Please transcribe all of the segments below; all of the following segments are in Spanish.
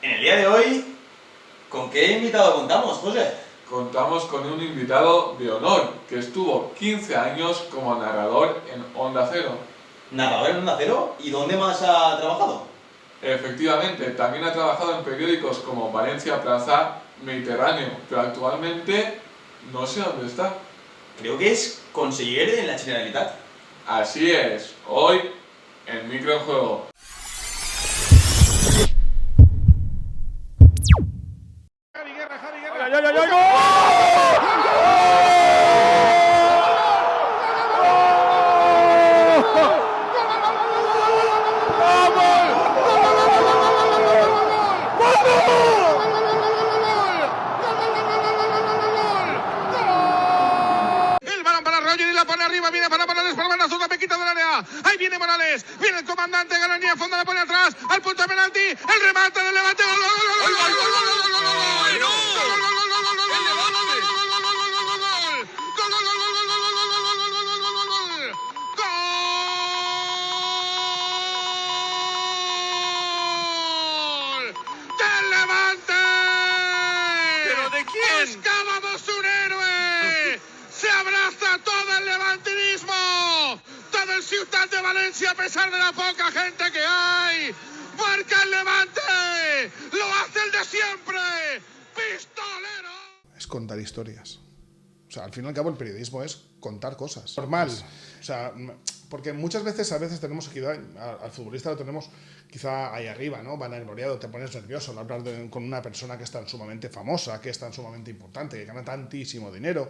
En el día de hoy, ¿con qué invitado contamos, José? Contamos con un invitado de honor que estuvo 15 años como narrador en Onda Cero. ¿Narrador en Onda Cero? ¿Y dónde más ha trabajado? Efectivamente, también ha trabajado en periódicos como Valencia Plaza, Mediterráneo, pero actualmente no sé dónde está. Creo que es conseller en la Generalitat. Así es, hoy en Micro en Juego. Viene para Morales, para Morales, me quita del área. Ahí viene Morales, viene el comandante, gana línea fondo, la pone atrás, al punto de penalti, el remate del Levante, gol, del Levante. ¿Pero de quién? Buscábamos un héroe. Se abraza todo el levantinismo, todo el Ciutat de Valencia, a pesar de la poca gente que hay. Marca el Levante, lo hace el de siempre, pistolero. Es contar historias. O sea, al fin y al cabo el periodismo es contar cosas. Normal. O sea, porque muchas veces, tenemos aquí, al futbolista lo tenemos quizá ahí arriba, ¿no? Van gloriado, te pones nervioso al hablar con una persona que es tan sumamente famosa, que es tan sumamente importante, que gana tantísimo dinero.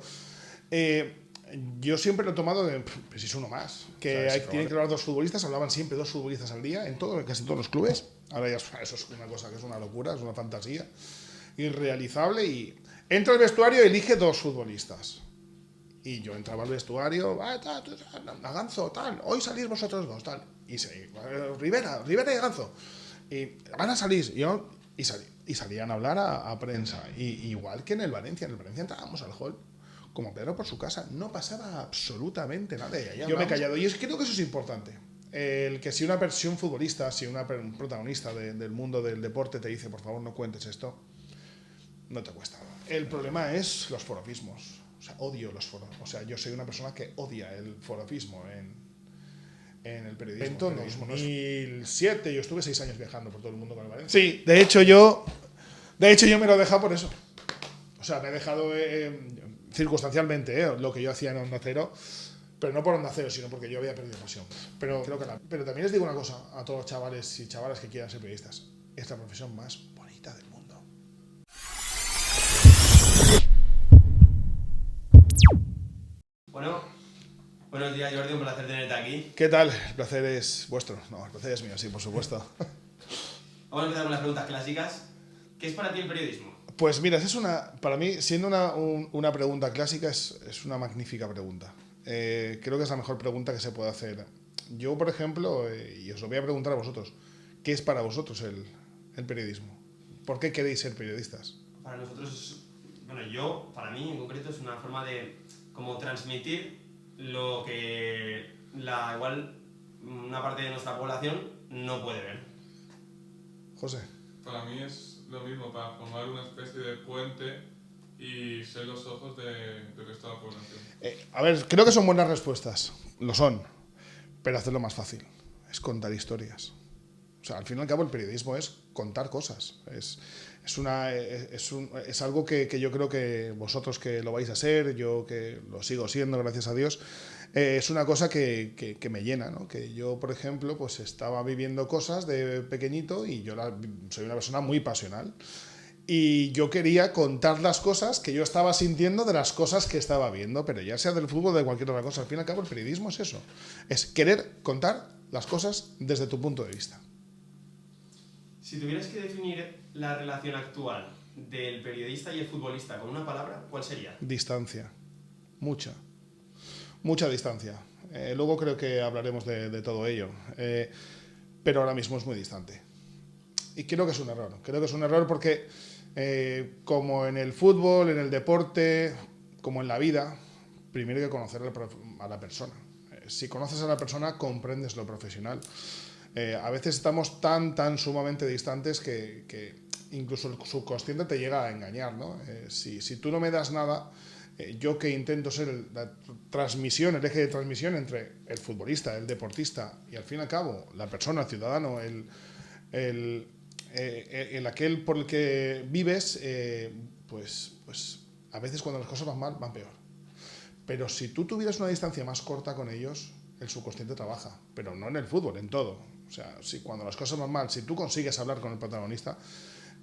Yo siempre lo he tomado de, pues si es uno más, que tienen que hablar dos futbolistas, hablaban siempre dos futbolistas al día en casi todos los clubes. Ahora ya eso es una cosa que es una locura, es una fantasía irrealizable. Y entra al vestuario y elige dos futbolistas. Y yo entraba al vestuario, Ganzo, tal, hoy salís vosotros dos, tal. Y Rivera y Ganzo. Y van a salir, y salían a hablar a prensa. Y igual que en el Valencia entrábamos al hall como Pedro por su casa, no pasaba absolutamente nada. Yo me he callado, y creo que eso es importante. El que si un futbolista, si un protagonista del mundo del deporte te dice, por favor, no cuentes esto, no te cuesta. El problema es los forofismos. O sea, odio los foros. O sea, yo soy una persona que odia el forofismo en el periodismo. En 2007 yo estuve 6 años viajando por todo el mundo con el Valencia. Sí, de hecho yo me lo he dejado por eso. O sea, me he dejado circunstancialmente lo que yo hacía en Onda Cero, pero no por Onda Cero, sino porque yo había perdido pasión. Pero también les digo una cosa a todos los chavales y chavalas que quieran ser periodistas. Es la profesión más bonita del mundo. Bueno, buenos días, Jordi, un placer tenerte aquí. ¿Qué tal? El placer es vuestro. No, el placer es mío, sí, por supuesto. Vamos a empezar con las preguntas clásicas. ¿Qué es para ti el periodismo? Pues mira, para mí, siendo una pregunta clásica, es una magnífica pregunta. Creo que es la mejor pregunta que se puede hacer. Yo, por ejemplo, y os lo voy a preguntar a vosotros, ¿qué es para vosotros el periodismo? ¿Por qué queréis ser periodistas? Para nosotros, para mí en concreto, es una forma de como transmitir lo que igual una parte de nuestra población no puede ver. José. Para mí es lo mismo, para formar una especie de puente y ser los ojos del resto de la población. A ver, creo que son buenas respuestas, lo son, pero hacerlo más fácil, es contar historias. O sea, al fin y al cabo el periodismo es contar cosas, es algo que yo creo que vosotros que lo vais a ser, yo que lo sigo siendo, gracias a Dios, es una cosa que me llena, ¿no? Que yo, por ejemplo, pues estaba viviendo cosas de pequeñito y yo soy una persona muy pasional. Y yo quería contar las cosas que yo estaba sintiendo de las cosas que estaba viendo, pero ya sea del fútbol o de cualquier otra cosa. Al fin y al cabo el periodismo es eso, es querer contar las cosas desde tu punto de vista. Si tuvieras que definir la relación actual del periodista y el futbolista con una palabra, ¿cuál sería? Distancia. Mucha distancia. Luego creo que hablaremos de todo ello. Pero ahora mismo es muy distante. Y creo que es un error. Creo que es un error porque, como en el fútbol, en el deporte, como en la vida, primero hay que conocer a la persona. Si conoces a la persona, comprendes lo profesional. A veces estamos tan sumamente distantes que incluso el subconsciente te llega a engañar, ¿no? Si tú no me das nada, yo que intento ser la transmisión, el eje de transmisión entre el futbolista, el deportista y al fin y al cabo la persona, el ciudadano, el aquel por el que vives, pues a veces cuando las cosas van mal, van peor. Pero si tú tuvieras una distancia más corta con ellos, el subconsciente trabaja, pero no en el fútbol, en todo. O sea, si cuando las cosas van mal, si tú consigues hablar con el protagonista,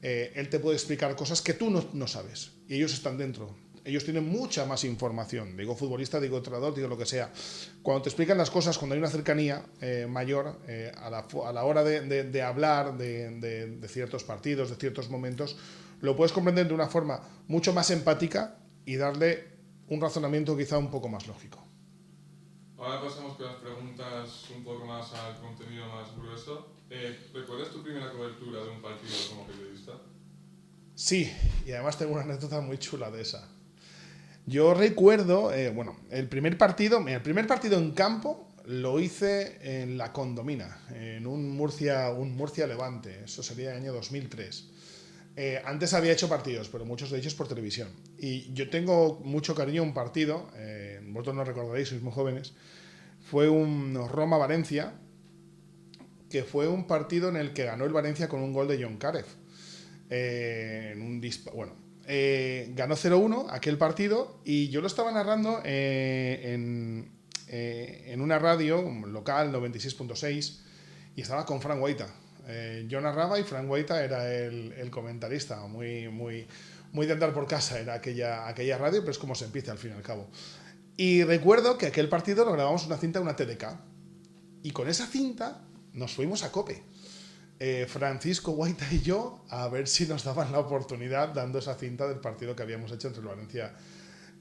él te puede explicar cosas que tú no sabes y ellos están dentro. Ellos tienen mucha más información, digo futbolista, digo entrenador, digo lo que sea. Cuando te explican las cosas, cuando hay una cercanía mayor, a la hora de hablar de ciertos partidos, de ciertos momentos, lo puedes comprender de una forma mucho más empática y darle un razonamiento quizá un poco más lógico. Ahora pasamos con las preguntas un poco más al contenido más grueso. ¿Recuerdas tu primera cobertura de un partido como periodista? Sí, y además tengo una anécdota muy chula de esa. Yo recuerdo, el primer partido en campo lo hice en la Condomina, en un Murcia Levante, eso sería el año 2003. Antes había hecho partidos, pero muchos de ellos por televisión. Y yo tengo mucho cariño a un partido, vosotros no recordaréis, sois muy jóvenes, fue un Roma-Valencia, que fue un partido en el que ganó el Valencia con un gol de John Carew. Ganó 0-1 aquel partido y yo lo estaba narrando en una radio local, 96.6, y estaba con Fran Guaita. Yo narraba y Fran Guaita era el comentarista, muy de andar por casa era aquella radio, pero es como se empieza al fin y al cabo. Y recuerdo que aquel partido lo grabamos una cinta, una TDK, y con esa cinta nos fuimos a COPE. Francisco Guaita y yo, a ver si nos daban la oportunidad dando esa cinta del partido que habíamos hecho entre el Valencia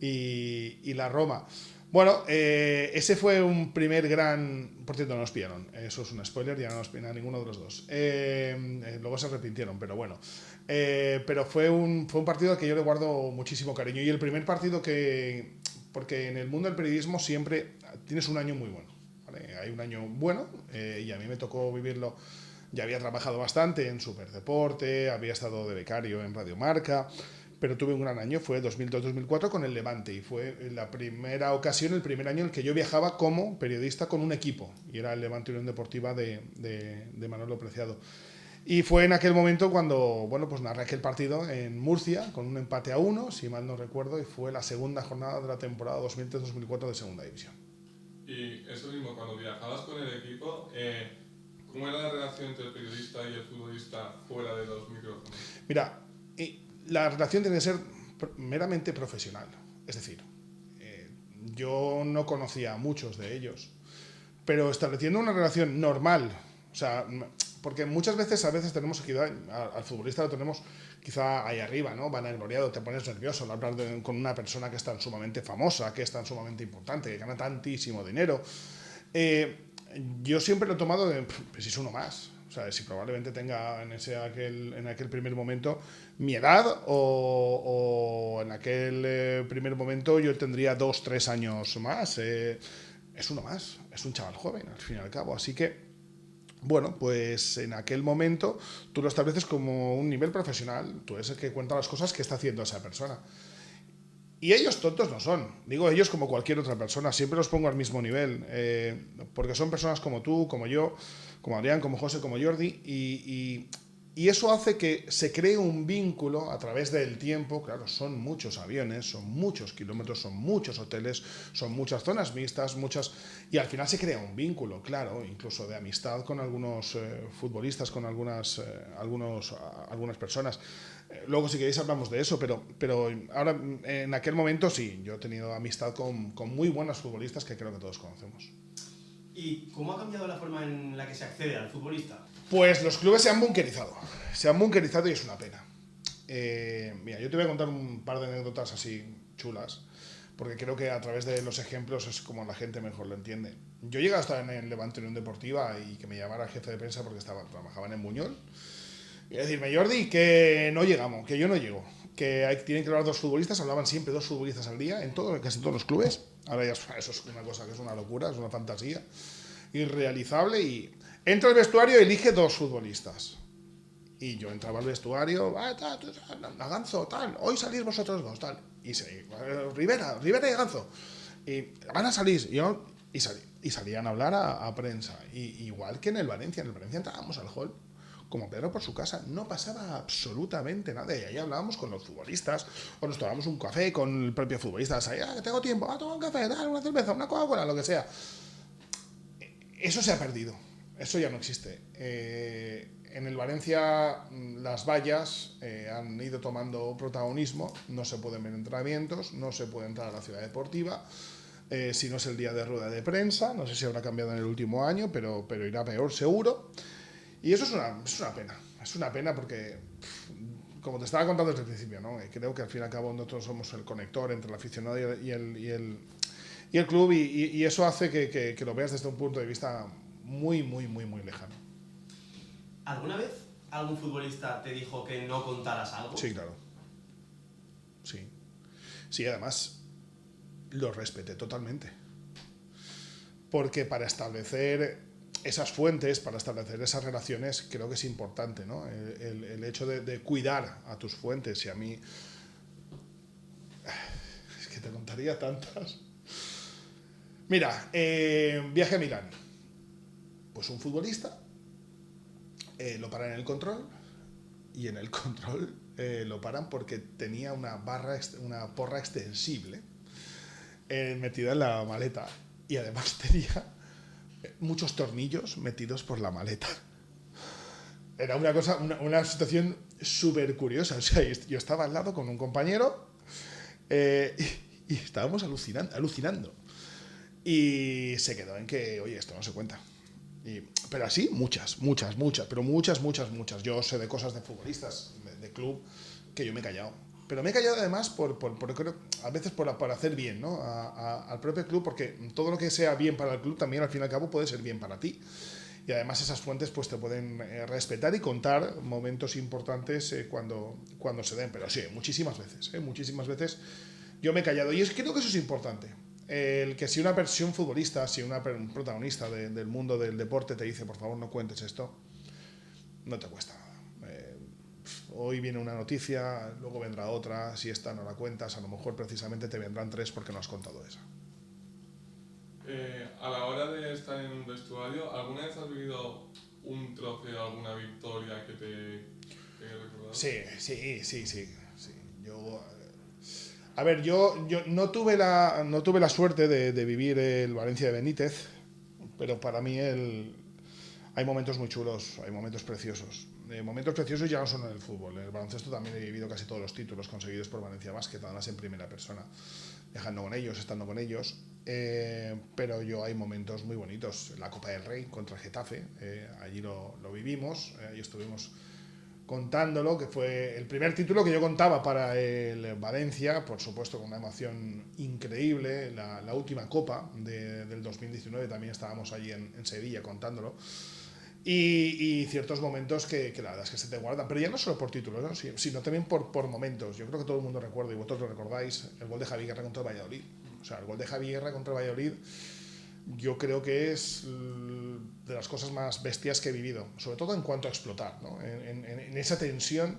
y la Roma. Bueno, ese fue un primer gran... Por cierto, no nos pillaron. Eso es un spoiler, ya no nos pillaron a ninguno de los dos. Luego se arrepintieron, pero bueno. Pero fue un partido que yo le guardo muchísimo cariño. Y el primer partido porque en el mundo del periodismo siempre tienes un año muy bueno, ¿vale? Hay un año bueno y a mí me tocó vivirlo. Ya había trabajado bastante en Superdeporte, había estado de becario en Radio Marca, pero tuve un gran año, fue 2002-2004 con el Levante, y fue la primera ocasión, el primer año en el que yo viajaba como periodista con un equipo, y era el Levante Unión Deportiva de Manolo Preciado. Y fue en aquel momento cuando, pues narré aquel partido en Murcia, con un empate a 1, si mal no recuerdo, y fue la segunda jornada de la temporada 2003-2004 de Segunda División. Y eso mismo, cuando viajabas con el equipo... ¿Cómo era la relación entre el periodista y el futbolista fuera de los micrófonos? Mira, la relación tiene que ser meramente profesional. Es decir, yo no conocía a muchos de ellos, pero estableciendo una relación normal, o sea, porque muchas veces, tenemos aquí al futbolista lo tenemos quizá ahí arriba, ¿no? Vanagloriado, te pones nervioso al hablar con una persona que es tan sumamente famosa, que es tan sumamente importante, que gana tantísimo dinero. Yo siempre lo he tomado de, pues si es uno más, o sea, si probablemente tenga en aquel primer momento mi edad o en aquel primer momento yo tendría 2-3 años más, es uno más, es un chaval joven al fin y al cabo, así que pues en aquel momento tú lo estableces como un nivel profesional, tú eres el que cuenta las cosas que está haciendo esa persona. Y ellos tontos no son, digo ellos como cualquier otra persona, siempre los pongo al mismo nivel, porque son personas como tú, como yo, como Adrián, como José, como Jordi, y eso hace que se cree un vínculo a través del tiempo. Claro, son muchos aviones, son muchos kilómetros, son muchos hoteles, son muchas zonas mixtas, y al final se crea un vínculo, claro, incluso de amistad con algunos futbolistas, con algunas personas. Luego, si queréis, hablamos de eso, pero ahora, en aquel momento, sí, yo he tenido amistad con muy buenos futbolistas que creo que todos conocemos. ¿Y cómo ha cambiado la forma en la que se accede al futbolista? Pues los clubes se han bunkerizado y es una pena. Mira, yo te voy a contar un par de anécdotas así chulas, porque creo que a través de los ejemplos es como la gente mejor lo entiende. Yo llegué a estar en el Levante Unión Deportiva y que me llamara el jefe de prensa porque trabajaban en Buñol. Y decirme, Jordi, que no llegamos, que yo no llego, que tienen que hablar dos futbolistas, hablaban siempre dos futbolistas al día en casi todos los clubes. Ahora ya eso es una cosa que es una locura, es una fantasía irrealizable, y entra al vestuario y elige dos futbolistas. Y yo entraba al vestuario, Ganzo, tal, hoy salís vosotros dos, tal. Y Rivera y Ganzo. Y van a salir, y salían a hablar a prensa. Igual que en el Valencia entrábamos al hall, como Pedro por su casa, no pasaba absolutamente nada. Y ahí hablábamos con los futbolistas, o nos tomábamos un café con el propio futbolista. Ahí, que tengo tiempo, toma un café, dale, una cerveza, una Coca-Cola, lo que sea. Eso se ha perdido, eso ya no existe. En el Valencia las vallas han ido tomando protagonismo, no se pueden ver entrenamientos, no se puede entrar a la ciudad deportiva, si no es el día de rueda de prensa, no sé si habrá cambiado en el último año, pero irá peor seguro. Y eso es una pena porque, como te estaba contando desde el principio, ¿no? Creo que al fin y al cabo nosotros somos el conector entre el aficionado y el club, y eso hace que lo veas desde un punto de vista muy lejano. ¿Alguna vez algún futbolista te dijo que no contaras algo? Sí, claro. Sí, además lo respeté totalmente. Porque para establecer esas fuentes, para establecer esas relaciones, creo que es importante, ¿no? El hecho de cuidar a tus fuentes. Y a mí... Es que te contaría tantas. Mira, viaje a Milán. Pues un futbolista lo paran en el control, y en el control lo paran porque tenía una porra extensible metida en la maleta, y además tenía muchos tornillos metidos por la maleta. Era una situación súper curiosa. O sea, yo estaba al lado con un compañero y estábamos alucinando. Y se quedó en que, oye, esto no se cuenta. Pero así, muchas. Yo sé de cosas de futbolistas, de club, que yo me he callado. Pero me he callado además a veces por hacer bien, ¿no? Al propio club, porque todo lo que sea bien para el club también al fin y al cabo puede ser bien para ti. Y además esas fuentes pues te pueden respetar y contar momentos importantes cuando se den. Pero sí, muchísimas veces yo me he callado. Y creo que eso es importante. El que si un futbolista, si un protagonista del mundo del deporte te dice, por favor no cuentes esto, no te cuesta nada. Hoy viene una noticia, luego vendrá otra, si esta no la cuentas, a lo mejor precisamente te vendrán 3 porque no has contado esa. A la hora de estar en un vestuario, ¿alguna vez has vivido un trofeo, alguna victoria que te haya recordado? Sí. Yo no tuve la suerte de vivir el Valencia de Benítez, pero para mí hay momentos muy chulos, hay momentos preciosos. Momentos preciosos ya no solo en el fútbol, en el baloncesto también he vivido casi todos los títulos conseguidos por Valencia Basket, además en primera persona, viajando con ellos, estando con ellos. Pero hay momentos muy bonitos. La Copa del Rey contra el Getafe, allí lo vivimos, y estuvimos contándolo, que fue el primer título que yo contaba para el Valencia, por supuesto con una emoción increíble. La última Copa del 2019 también estábamos allí en Sevilla contándolo. Y ciertos momentos que la verdad es que se te guardan, pero ya no solo por títulos, ¿no? Sino también por momentos. Yo creo que todo el mundo recuerda, y vosotros lo recordáis, el gol de Javi Guerra contra el Valladolid. O sea, el gol de Javi Guerra contra el Valladolid yo creo que es de las cosas más bestias que he vivido, sobre todo en cuanto a explotar, ¿no? En esa tensión,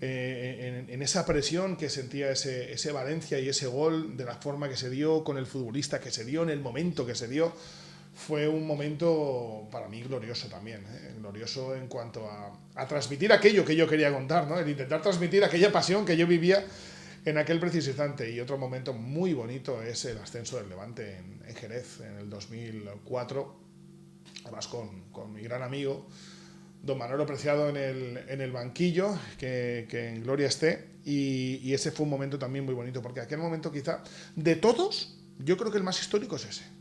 en esa presión que sentía ese Valencia, y ese gol, de la forma que se dio, con el futbolista que se dio, en el momento que se dio. Fue un momento para mí glorioso también, glorioso en cuanto a transmitir aquello que yo quería contar, ¿no? El intentar transmitir aquella pasión que yo vivía en aquel preciso instante. Y otro momento muy bonito es el ascenso del Levante en Jerez en el 2004, además con mi gran amigo don Manolo Preciado en el banquillo, que en gloria esté. Y ese fue un momento también muy bonito, porque aquel momento, quizá de todos, yo creo que el más histórico es ese.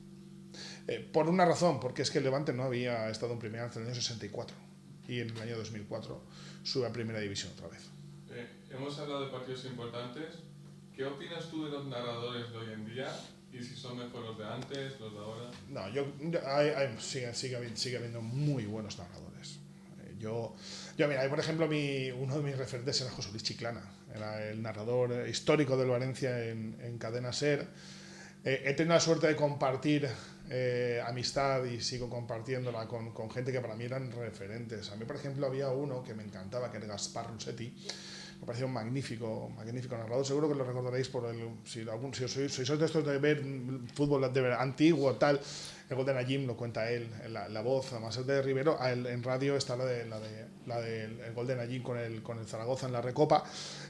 Por una razón, porque es que el Levante no había estado en primera desde el año 64, y en el año 2004 sube a primera división otra vez. Hemos hablado de partidos importantes. ¿Qué opinas tú de los narradores de hoy en día? ¿Y si son mejor los de antes, los de ahora? No, sigue habiendo muy buenos narradores. Mira, por ejemplo, uno de mis referentes era José Luis Chiclana, era el narrador histórico del Valencia en Cadena SER. He tenido la suerte de compartir amistad y sigo compartiéndola con gente que para mí eran referentes. A mí, por ejemplo, había uno que me encantaba, que era Gaspar Rossetti. Me parecía un magnífico narrador. Seguro que lo recordaréis por si sois de estos de ver fútbol de ver antiguo, tal. El gol de Najim lo cuenta él, la voz, además el de Rivero. En radio está la del gol de Najim con el Zaragoza en la Recopa.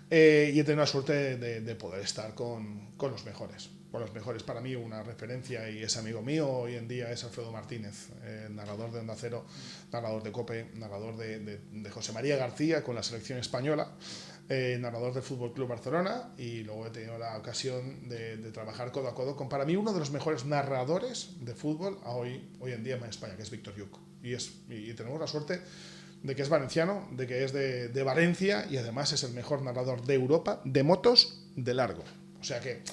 Y he tenido la suerte de poder estar con los mejores. Con los mejores. Para mí una referencia y es amigo mío hoy en día es Alfredo Martínez, narrador de Onda Cero, narrador de COPE, narrador de José María García con la selección española, narrador del Fútbol Club Barcelona, y luego he tenido la ocasión de trabajar codo a codo con para mí uno de los mejores narradores de fútbol hoy en día en España, que es Víctor Lluc. Y tenemos la suerte de que es valenciano, de que es de Valencia, y además es el mejor narrador de Europa de motos de largo. O sea que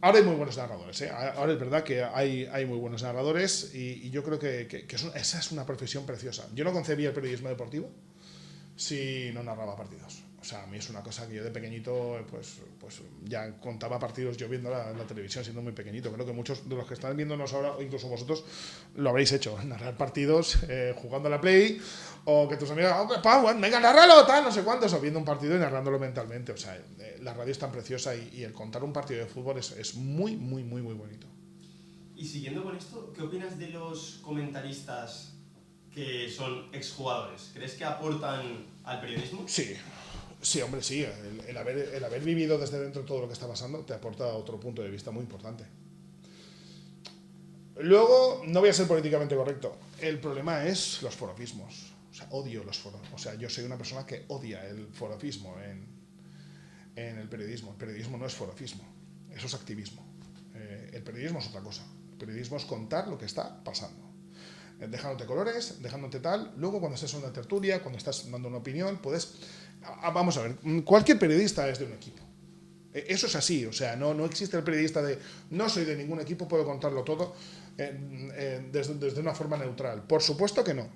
ahora hay muy buenos narradores, ¿eh? Ahora es verdad que hay muy buenos narradores, y yo creo que esa es una profesión preciosa. Yo no concebía el periodismo deportivo si no narraba partidos. O sea, a mí es una cosa que yo de pequeñito pues ya contaba partidos yo viendo la televisión siendo muy pequeñito. Creo que muchos de los que están viéndonos ahora, o incluso vosotros, lo habréis hecho. Narrar partidos jugando a la Play, o que tus amigos, venga, narralo, tal, no sé cuántos, o viendo un partido y narrándolo mentalmente. O sea, la radio es tan preciosa y el contar un partido de fútbol es muy, muy, muy, muy bonito. Y siguiendo con esto, ¿qué opinas de los comentaristas que son exjugadores? ¿Crees que aportan al periodismo? Sí, hombre, sí. El haber vivido desde dentro todo lo que está pasando te aporta otro punto de vista muy importante. Luego, no voy a ser políticamente correcto. El problema es los forofismos. O sea, odio los foros. O sea, yo soy una persona que odia el forofismo en el periodismo. El periodismo no es forofismo, eso es activismo. El periodismo es otra cosa. El periodismo es contar lo que está pasando. Dejándote colores, dejándote tal. Luego, cuando estés en una tertulia, cuando estás dando una opinión, puedes... Vamos a ver, cualquier periodista es de un equipo. Eso es así, o sea, no existe el periodista de no soy de ningún equipo, puedo contarlo todo desde una forma neutral. Por supuesto que no.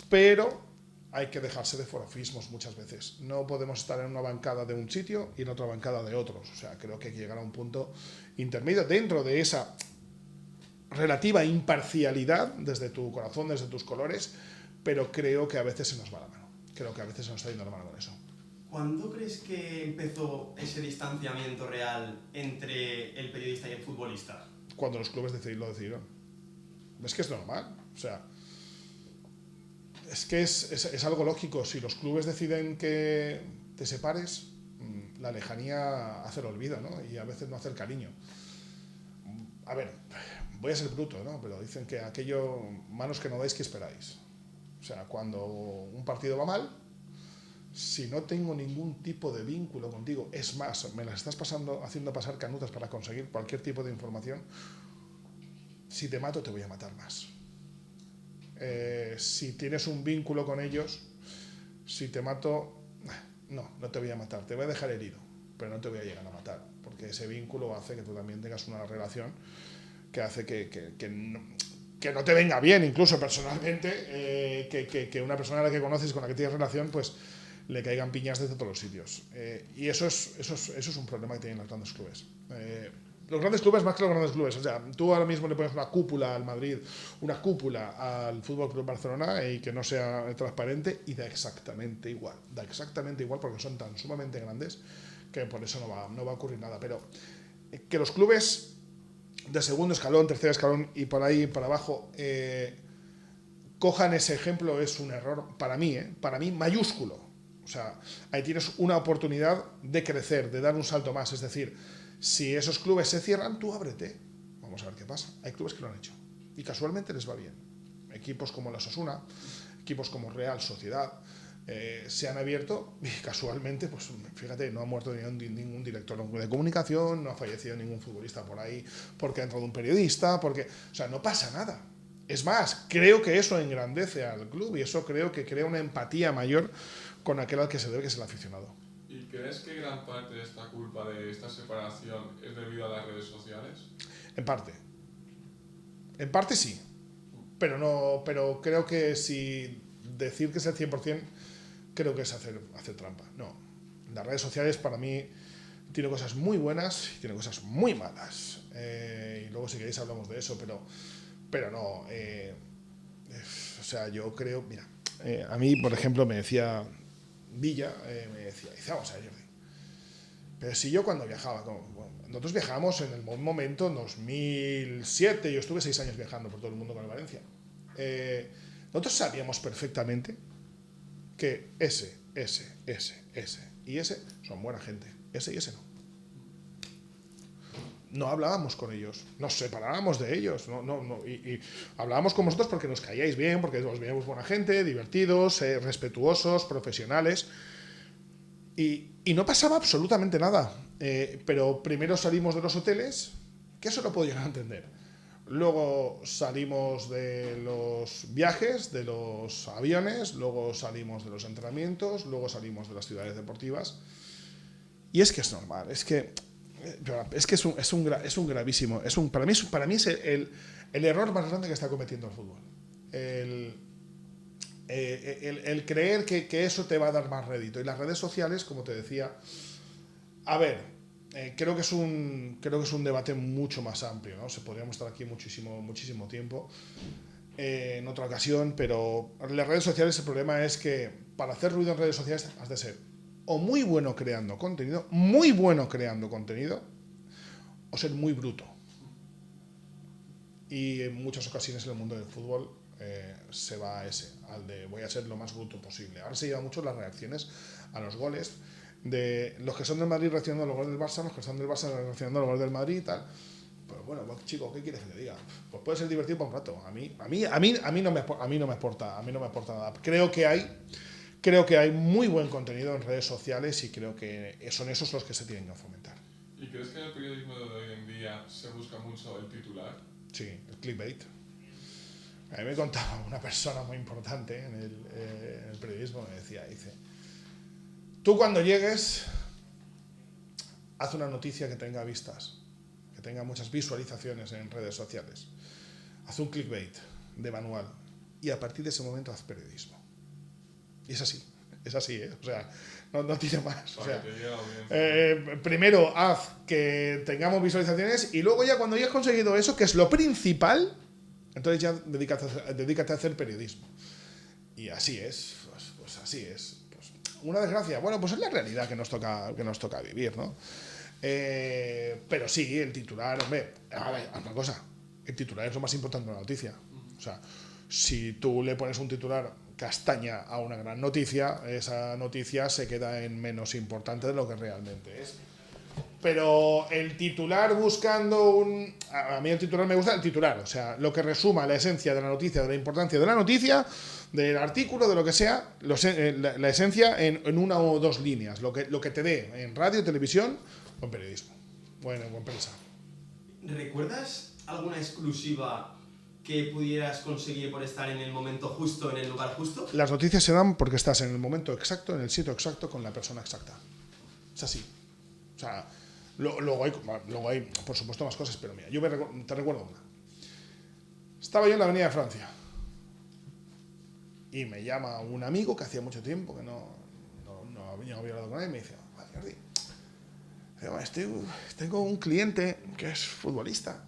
Pero hay que dejarse de forofismos muchas veces. No podemos estar en una bancada de un sitio y en otra bancada de otros. O sea, creo que hay que llegar a un punto intermedio dentro de esa relativa imparcialidad desde tu corazón, desde tus colores, pero creo que a veces se nos va la mano. Creo que a veces se nos está yendo la mano con eso. ¿Cuándo crees que empezó ese distanciamiento real entre el periodista y el futbolista? Cuando los clubes lo decidieron. Es que es normal. O sea, es que es algo lógico. Si los clubes deciden que te separes, la lejanía hace el olvido, ¿no? Y a veces no hace el cariño. A ver, voy a ser bruto, ¿no? Pero dicen que aquello, manos que no dais, ¿qué esperáis? O sea, cuando un partido va mal, si no tengo ningún tipo de vínculo contigo, es más, me las estás haciendo pasar canutas para conseguir cualquier tipo de información, si te mato te voy a matar más. Si tienes un vínculo con ellos, si te mato, no te voy a matar, te voy a dejar herido, pero no te voy a llegar a matar, porque ese vínculo hace que tú también tengas una relación que hace que no te venga bien, incluso personalmente, que una persona a la que conoces, con la que tienes relación, pues le caigan piñas desde todos los sitios. Y eso es un problema que tienen los grandes clubes. Los grandes clubes más que los grandes clubes. O sea, tú ahora mismo le pones una cúpula al Madrid, una cúpula al Fútbol Club Barcelona y que no sea transparente y da exactamente igual. Da exactamente igual porque son tan sumamente grandes que por eso no va a ocurrir nada. Pero que los clubes de segundo escalón, tercer escalón y por ahí para abajo cojan ese ejemplo es un error para mí mayúsculo. O sea, ahí tienes una oportunidad de crecer, de dar un salto más. Es decir, si esos clubes se cierran, tú ábrete. Vamos a ver qué pasa. Hay clubes que lo han hecho y casualmente les va bien. Equipos como la Osasuna, equipos como Real Sociedad se han abierto y casualmente, pues fíjate, no ha muerto ningún director de comunicación, no ha fallecido ningún futbolista por ahí porque ha entrado un periodista, o sea, no pasa nada. Es más, creo que eso engrandece al club y eso creo que crea una empatía mayor con aquel al que se debe, que es el aficionado. ¿Y crees que gran parte de esta culpa, de esta separación, es debido a las redes sociales? En parte sí, pero creo que si decir que es el 100%, creo que es hacer trampa. No, las redes sociales para mí tiene cosas muy buenas y tiene cosas muy malas. Y luego si queréis hablamos de eso, pero no. O sea, yo creo, mira, a mí, por ejemplo, me decía Villa, me decía, vamos a ver, Jordi, pero si yo cuando viajaba, nosotros viajamos en el momento, en 2007, yo estuve 6 años viajando por todo el mundo con el Valencia. Nosotros sabíamos perfectamente que ese y ese son buena gente, ese y ese no. No hablábamos con ellos, nos separábamos de ellos, y hablábamos con vosotros porque nos caíais bien, porque os veíamos buena gente, divertidos, respetuosos, profesionales, y no pasaba absolutamente nada. Pero primero salimos de los hoteles, que eso lo puedo llegar a entender. Luego salimos de los viajes, de los aviones, luego salimos de los entrenamientos, luego salimos de las ciudades deportivas. Y es que es normal, es que es un gravísimo, para mí es el error más grande que está cometiendo el fútbol. El creer que eso te va a dar más rédito. Y las redes sociales, como te decía, a ver, creo que es un debate mucho más amplio, ¿no? Podríamos estar aquí muchísimo tiempo en otra ocasión, pero las redes sociales, el problema es que para hacer ruido en redes sociales has de ser o muy bueno creando contenido, o ser muy bruto. Y en muchas ocasiones en el mundo del fútbol se va a al de voy a ser lo más bruto posible. Ahora se lleva mucho las reacciones a los goles, de los que son del Madrid reaccionando a los goles del Barça, los que son del Barça reaccionando a los goles del Madrid y tal. Pues bueno, chico, ¿qué quieres que te diga? Pues puede ser divertido por un rato. A mí no me aporta nada. Creo que hay muy buen contenido en redes sociales y creo que son esos los que se tienen que fomentar. ¿Y crees que en el periodismo de hoy en día se busca mucho el titular? Sí, el clickbait. A mí me contaba una persona muy importante en el periodismo, me dice, tú cuando llegues, haz una noticia que tenga vistas, que tenga muchas visualizaciones en redes sociales. Haz un clickbait de manual y a partir de ese momento haz periodismo. Y es así, O sea, no tiene más. O sea, primero haz que tengamos visualizaciones y luego ya cuando hayas conseguido eso, que es lo principal, entonces ya dedícate a hacer periodismo. Y así es, pues así es. Pues, una desgracia, bueno, pues es la realidad que nos toca vivir, ¿no? Pero sí, el titular, hombre, a ver, una cosa, el titular es lo más importante de la noticia. O sea, si tú le pones un titular castaña a una gran noticia, esa noticia se queda en menos importante de lo que realmente es. Pero el titular buscando a mí el titular me gusta el titular, o sea, lo que resuma la esencia de la noticia, de la importancia de la noticia, del artículo, de lo que sea, la esencia en una o dos líneas, lo que te dé en radio, televisión o en periodismo, bueno, o en prensa. ¿Recuerdas alguna exclusiva que pudieras conseguir por estar en el momento justo, en el lugar justo? Las noticias se dan porque estás en el momento exacto, en el sitio exacto, con la persona exacta. Es así. O sea, luego hay, por supuesto, más cosas, pero mira, yo te recuerdo una. Estaba yo en la Avenida de Francia y me llama un amigo que hacía mucho tiempo que no había hablado con él y me dice, Jordi, tengo un cliente que es futbolista.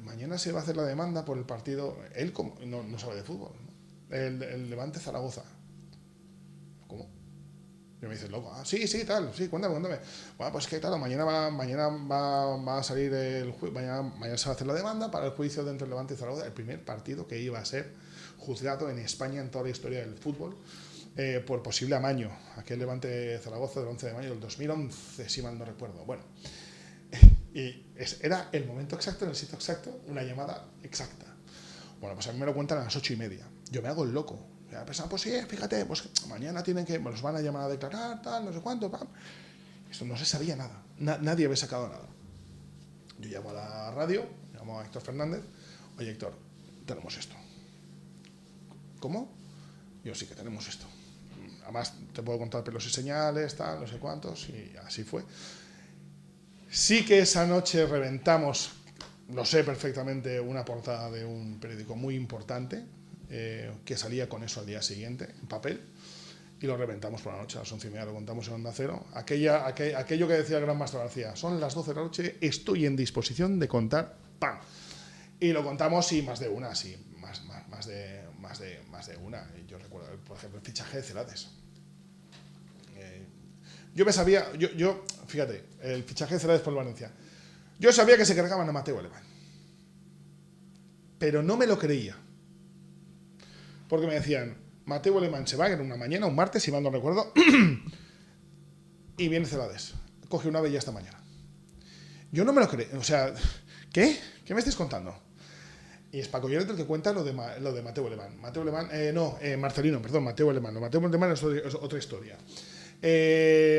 Mañana se va a hacer la demanda por el partido. Él no sabe de fútbol, ¿no? El Levante Zaragoza. ¿Cómo? Y me dice, loco, sí, tal, sí, cuéntame. Bueno, pues que claro, mañana va a salir el juicio, mañana se va a hacer la demanda para el juicio entre el Levante y Zaragoza, el primer partido que iba a ser juzgado en España en toda la historia del fútbol por posible amaño. Aquel Levante Zaragoza del 11 de mayo del 2011, si mal no recuerdo. Bueno. Y era el momento exacto, en el sitio exacto, una llamada exacta. Bueno, pues a mí me lo cuentan a las 8:30. Yo me hago el loco. La persona, pues sí, fíjate, pues mañana nos van a llamar a declarar, tal, no sé cuánto, pam. Esto no se sabía nada. Nadie había sacado nada. Yo llamo a la radio, llamo a Héctor Fernández. Oye, Héctor, tenemos esto. ¿Cómo? Yo sí que tenemos esto. Además, te puedo contar pelos y señales, tal, no sé cuántos, y así fue. Sí que esa noche reventamos, lo sé perfectamente, una portada de un periódico muy importante que salía con eso al día siguiente, en papel, y lo reventamos por la noche. A las 11:30 lo contamos en Onda Cero. Aquello que decía el gran Maestro García, son las 12 de la noche, estoy en disposición de contar, ¡pam! Y lo contamos y más de una, sí, más de una. Yo recuerdo, por ejemplo, el fichaje de Celades. Yo me sabía, fíjate, el fichaje de Celades por el Valencia. Yo sabía que se cargaban a Mateu Alemán. Pero no me lo creía. Porque me decían, Mateu Alemán se va en una mañana, un martes, si mal no recuerdo, y viene Celades. Coge un ave ya esta mañana. Yo no me lo creí. O sea, ¿qué? ¿Qué me estáis contando? Y es Paco Lloret el que cuenta lo de Mateu Alemán. Mateu Alemán. Lo Mateu Alemán es otra historia.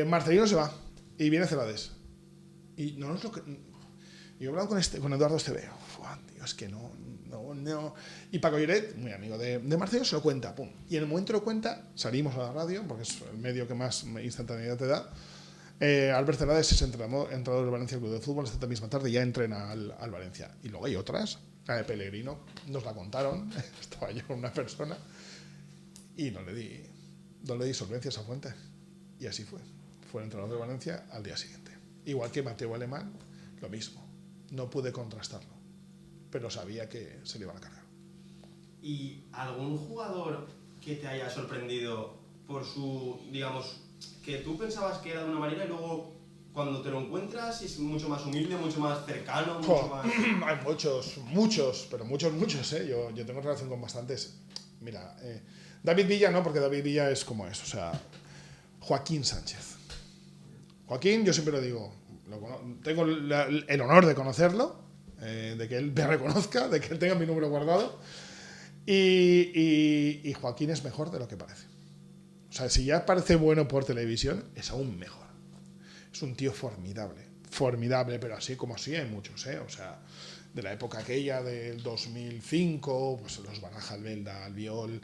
Marcelino se va y viene Celades. Y no nos lo yo he hablado con Eduardo Esteveo. Dios, que no. Y Paco Lloret, muy amigo de Marcelino, se lo cuenta. Pum. Y en el momento lo cuenta, salimos a la radio, porque es el medio que más instantaneidad te da. Albert Celades es entrenador del Valencia Club de Fútbol. Esta misma tarde ya entrena al Valencia. Y luego hay otras. La de Pellegrino, nos la contaron. Estaba yo con una persona y no le di solvencia a esa fuente. Y así fue. Fue el entrenador de Valencia al día siguiente. Igual que Mateu Alemán, lo mismo. No pude contrastarlo, pero sabía que se le iban a cargar. ¿Y algún jugador que te haya sorprendido por su, digamos, que tú pensabas que era de una manera y luego cuando te lo encuentras es mucho más humilde, mucho más cercano, mucho más... Hay muchos, pero muchos, ¿eh? Yo tengo relación con bastantes. Mira, David Villa no, porque David Villa es como es, o sea, Joaquín Sánchez. Joaquín, yo siempre lo digo, tengo el honor de conocerlo, de que él me reconozca, de que él tenga mi número guardado, y Joaquín es mejor de lo que parece. O sea, si ya parece bueno por televisión, es aún mejor. Es un tío formidable, pero así como así hay muchos, ¿eh? O sea, de la época aquella del 2005, pues los Baraja, Albelda, Albiol,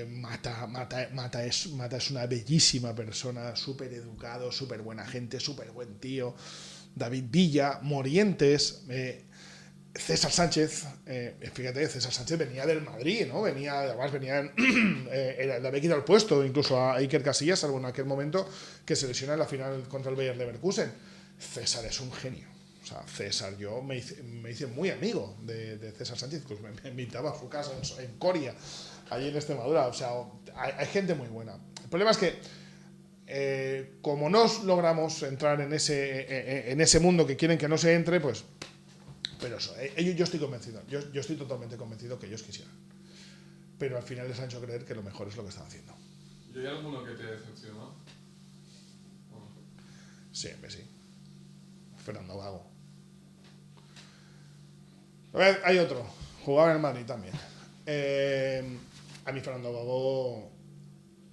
Mata es una bellísima persona, súper educado, súper buena gente, súper buen tío. David Villa, Morientes, César Sánchez, fíjate, César Sánchez venía del Madrid, ¿no? Le había quitado el puesto incluso a Iker Casillas, salvo en aquel momento que se lesiona en la final contra el Bayer Leverkusen. César es un genio. O sea, César, yo me hice muy amigo de César Sánchez, pues me invitaba a su casa en Coria, allí en Extremadura. O sea, hay gente muy buena. El problema es que, como no logramos entrar en ese mundo que quieren que no se entre, pues... Pero eso, yo estoy convencido, yo estoy totalmente convencido que ellos quisieran. Pero al final les han hecho creer que lo mejor es lo que están haciendo. ¿Y hay alguno que te decepcionó? Siempre sí. Fernando Gago. A ver, hay otro. Jugaba en el Madrid también. A mí Fernando Gago...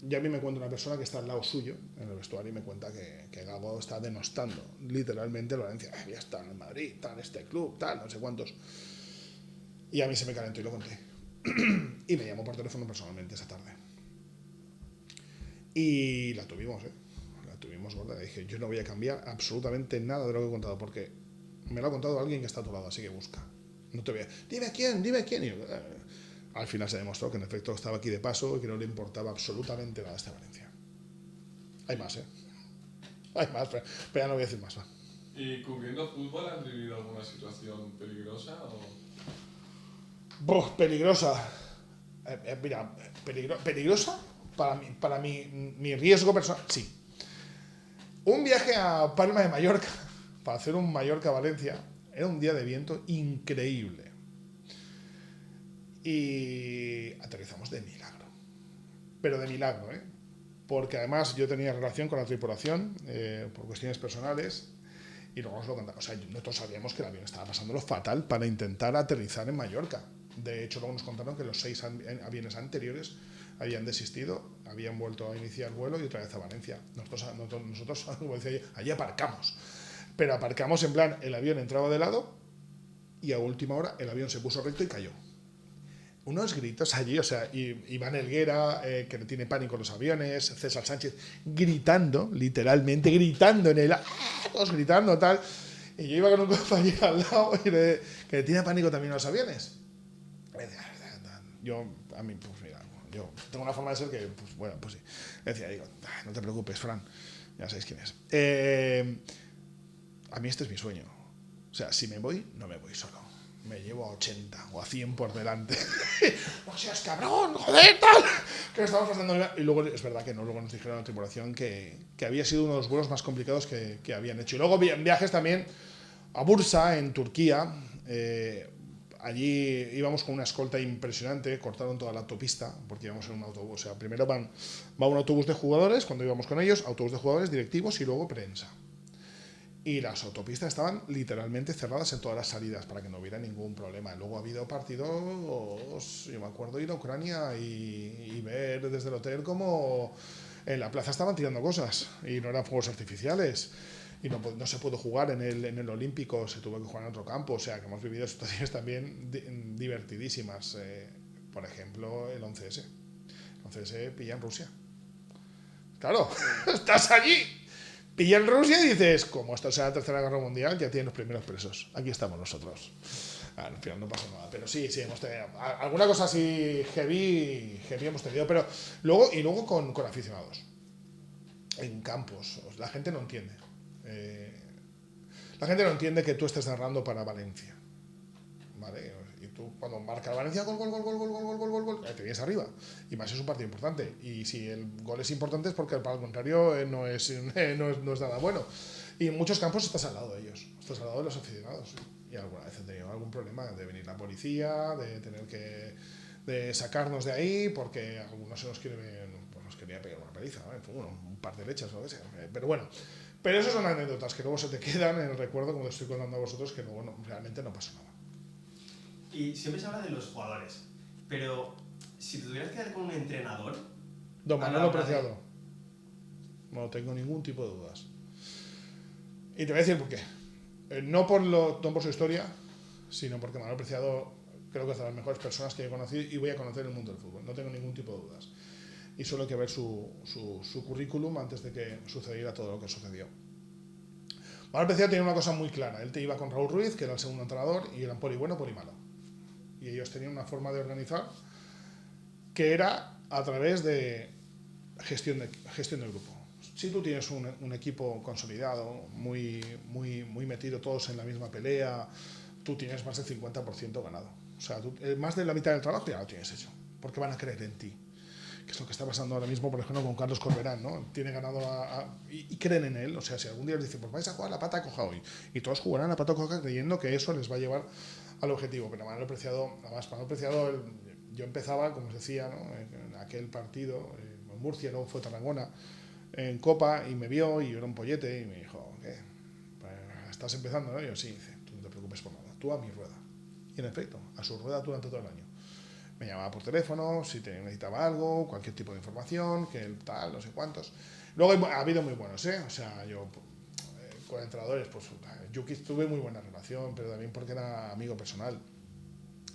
Ya a mí me cuenta una persona que está al lado suyo, en el vestuario, y me cuenta que Gago está denostando literalmente el Valencia. Ya está en el Madrid, tal, este club, tal, no sé cuántos. Y a mí se me calentó y lo conté. Y me llamó por teléfono personalmente esa tarde. Y la tuvimos, La tuvimos gorda. Le dije, yo no voy a cambiar absolutamente nada de lo que he contado, porque me lo ha contado alguien que está a tu lado, así que busca. No te voy a... Dime quién. Y yo, al final se demostró que en efecto estaba aquí de paso y que no le importaba absolutamente nada a este Valencia. Hay más, Hay más, pero ya no voy a decir más. ¿Y cubriendo fútbol has vivido alguna situación peligrosa? Peligrosa. Mira, peligrosa para mi riesgo personal, sí. Un viaje a Palma de Mallorca para hacer un Mallorca-Valencia era un día de viento increíble. Y aterrizamos de milagro. Pero de milagro, porque además yo tenía relación con la tripulación por cuestiones personales y luego nos lo contaron. O sea, nosotros sabíamos que el avión estaba pasándolo fatal para intentar aterrizar en Mallorca. De hecho, luego nos contaron que los 6 aviones anteriores habían desistido, habían vuelto a iniciar vuelo y otra vez a Valencia. Nosotros como decía yo, allí aparcamos. Pero aparcamos en plan, el avión entraba de lado y a última hora el avión se puso recto y cayó. Unos gritos allí, o sea, Iván Helguera, que le tiene pánico a los aviones, César Sánchez gritando, literalmente gritando en el... todos gritando, tal. Y yo iba con un compañero al lado que le tiene pánico también a los aviones. A mí, pues mira, yo tengo una forma de ser que, pues bueno, pues sí. Le decía, digo, no te preocupes, Fran, ya sabéis quién es. A mí este es mi sueño. O sea, si me voy, no me voy solo. Me llevo a 80 o a 100 por delante. ¡No seas cabrón, joder, tal! Que estamos pasando. Y luego es verdad que no, luego nos dijeron a la tripulación que había sido uno de los vuelos más complicados que habían hecho. Y luego viajes también a Bursa, en Turquía. Allí íbamos con una escolta impresionante, cortaron toda la autopista, porque íbamos en un autobús. O sea, primero va un autobús de jugadores, cuando íbamos con ellos, autobús de jugadores, directivos y luego prensa. Y las autopistas estaban literalmente cerradas en todas las salidas para que no hubiera ningún problema. Luego ha habido partidos, yo me acuerdo ir a Ucrania y ver desde el hotel cómo en la plaza estaban tirando cosas y no eran fuegos artificiales. Y no se pudo jugar en el Olímpico, se tuvo que jugar en otro campo. O sea, que hemos vivido situaciones también divertidísimas. Por ejemplo, el 11S. El 11S pilla en Rusia. Claro, estás allí. Pilla en Rusia y dices, como esto sea la Tercera Guerra Mundial, ya tienen los primeros presos. Aquí estamos nosotros. Al final no pasa nada, pero sí, hemos tenido alguna cosa así heavy hemos tenido, pero luego con aficionados en campos. La gente no entiende. La gente no entiende que tú estés narrando para Valencia, ¿vale? Y tú cuando marca Valencia, gol, te vienes arriba. Y más es un partido importante. Y si el gol es importante es porque para el contrario no es nada bueno. Y en muchos campos estás al lado de ellos, estás al lado de los aficionados. Y alguna vez he tenido algún problema de venir la policía, de tener de sacarnos de ahí, porque algunos se nos quería pegar una paliza, ¿vale? Bueno, un par de lechas o lo que sea. Pero bueno, pero esas son anécdotas que luego se te quedan en el recuerdo, como te estoy contando a vosotros, que luego realmente no pasó nada. Y siempre se habla de los jugadores, pero si te tuvieras que quedar con un entrenador... Don Manolo Preciado. No tengo ningún tipo de dudas. Y te voy a decir por qué. No por su historia, sino porque Manolo Preciado creo que es de las mejores personas que he conocido y voy a conocer en el mundo del fútbol. No tengo ningún tipo de dudas. Y solo hay que ver su currículum antes de que sucediera todo lo que sucedió. Manolo Preciado tenía una cosa muy clara. Él te iba con Raúl Ruiz, que era el segundo entrenador, y eran poli bueno, poli malo. Y ellos tenían una forma de organizar que era a través de gestión del grupo. Si tú tienes un equipo consolidado, muy metido todos en la misma pelea, tú tienes más del 50% ganado. O sea, más de la mitad del trabajo ya lo tienes hecho, porque van a creer en ti. Que es lo que está pasando ahora mismo, por ejemplo, con Carlos Corberán, ¿no? Tiene ganado y creen en él. O sea, si algún día les dicen, pues vais a jugar la pata coja hoy, y todos jugarán la pata coja creyendo que eso les va a llevar al objetivo. Pero Manolo Preciado, yo empezaba, como os decía, ¿no? En aquel partido, en Murcia, luego fue Tarragona, en Copa, y me vio, y yo era un pollete, y me dijo, ¿qué? Pues, ¿estás empezando, no? Y yo, sí, dice, tú no te preocupes por nada, tú a mi rueda. Y en efecto, a su rueda durante todo el año. Me llamaba por teléfono, si necesitaba algo, cualquier tipo de información, que tal, no sé cuántos. Luego ha habido muy buenos, ¿eh? O sea, yo con entrenadores, pues Yuki tuve muy buena relación, pero también porque era amigo personal.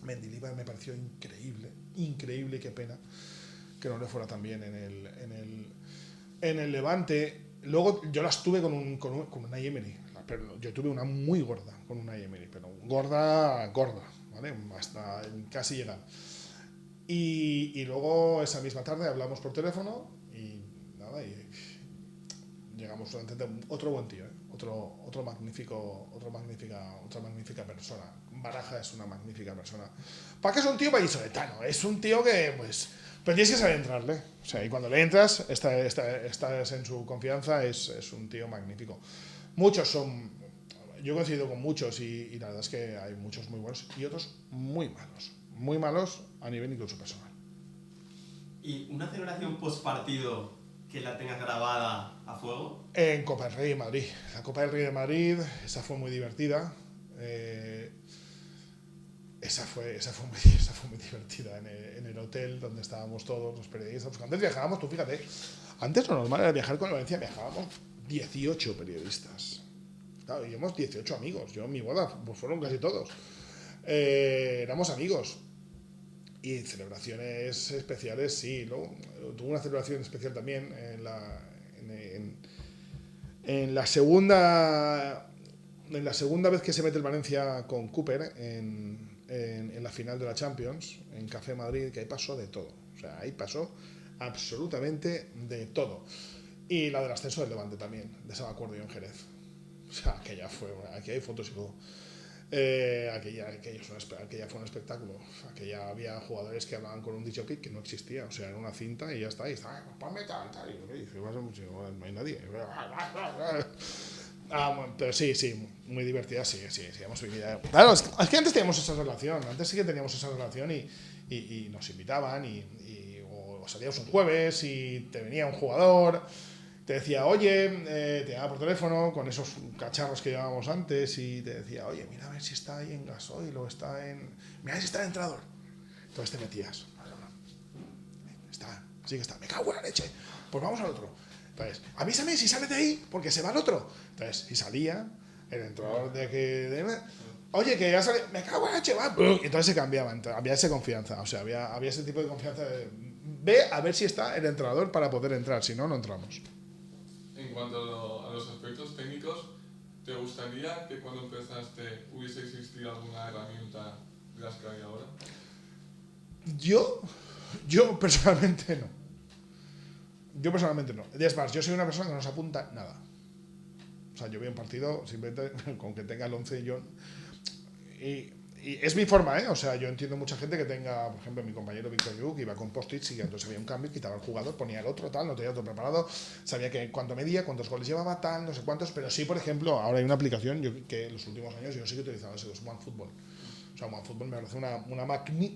Mendilibar me pareció increíble, y qué pena que no le fuera tan bien en el Levante. Luego yo las tuve con una Emery, pero yo tuve una muy gorda con una Emery, pero gorda, ¿vale? Hasta casi llegar. Y luego esa misma tarde hablamos por teléfono y nada, y llegamos a entender otro buen tío, ¿eh? otra magnífica persona. Baraja es una magnífica persona. ¿Para qué es un tío vallisoletano? Es un tío que, pues, pero tienes que saber entrarle. O sea, y cuando le entras, estás en su confianza, es un tío magnífico. Muchos son, yo he coincidido con muchos y la verdad es que hay muchos muy buenos y otros muy malos a nivel incluso personal. ¿Y una celebración post partido que la tengas grabada a fuego? En Copa del Rey de Madrid. La Copa del Rey de Madrid, esa fue muy divertida. Esa fue muy divertida en el hotel donde estábamos todos los periodistas. Porque antes viajábamos, tú fíjate, antes lo normal era viajar con Valencia, viajábamos 18 periodistas. Claro, y éramos 18 amigos. Yo en mi boda pues fueron casi todos. Éramos amigos. Y celebraciones especiales, sí. Luego, tuve una celebración especial también en la segunda vez que se mete el Valencia con Cooper en la final de la Champions, en Café Madrid, que ahí pasó de todo. O sea, ahí pasó absolutamente de todo. Y la del ascenso del Levante también, de ese me acuerdo yo en Jerez. O sea, aquí hay fotos y todo. Aquella fue un espectáculo. Aquella había jugadores que hablaban con un disjockey que no existía, o sea, en una cinta y ya está, y está, ponme tal, y dice, no hay nadie. Pero sí, muy divertida, sí, hemos vivido. Claro, es que antes teníamos esa relación, antes sí que teníamos esa relación y nos invitaban o salíamos un jueves y te venía un jugador, te decía, oye, te llamaba por teléfono con esos cacharros que llevábamos antes y te decía, oye, mira a ver si está ahí en gasoil o está en... Mira a ver si está en entrenador. Entonces te metías. Sí que está, me cago en la leche. Pues vamos al otro. Entonces, avísame si sale de ahí, porque se va al otro. Entonces, si salía, el entrenador oye, que ya sale, me cago en la leche, va. Y entonces se cambiaban, había esa confianza, o sea, había ese tipo de confianza de, ve a ver si está el entrenador para poder entrar, si no, no entramos. En cuanto a los aspectos técnicos, ¿te gustaría que cuando empezaste hubiese existido alguna herramienta de las que hay ahora? Yo personalmente no. Es más, yo soy una persona que no se apunta nada. O sea, yo veo un partido simplemente con que tenga el 11 y es mi forma, ¿eh? O sea, yo entiendo mucha gente que tenga, por ejemplo, mi compañero Víctor Lluc iba con post-its y entonces había un cambio, quitaba el jugador, ponía el otro, tal, no tenía otro preparado, sabía que cuánto medía, cuántos goles llevaba, tal, no sé cuántos, pero sí, por ejemplo, ahora hay una aplicación que en los últimos años yo sí que he utilizado, es OneFootball. O sea, OneFootball me parece una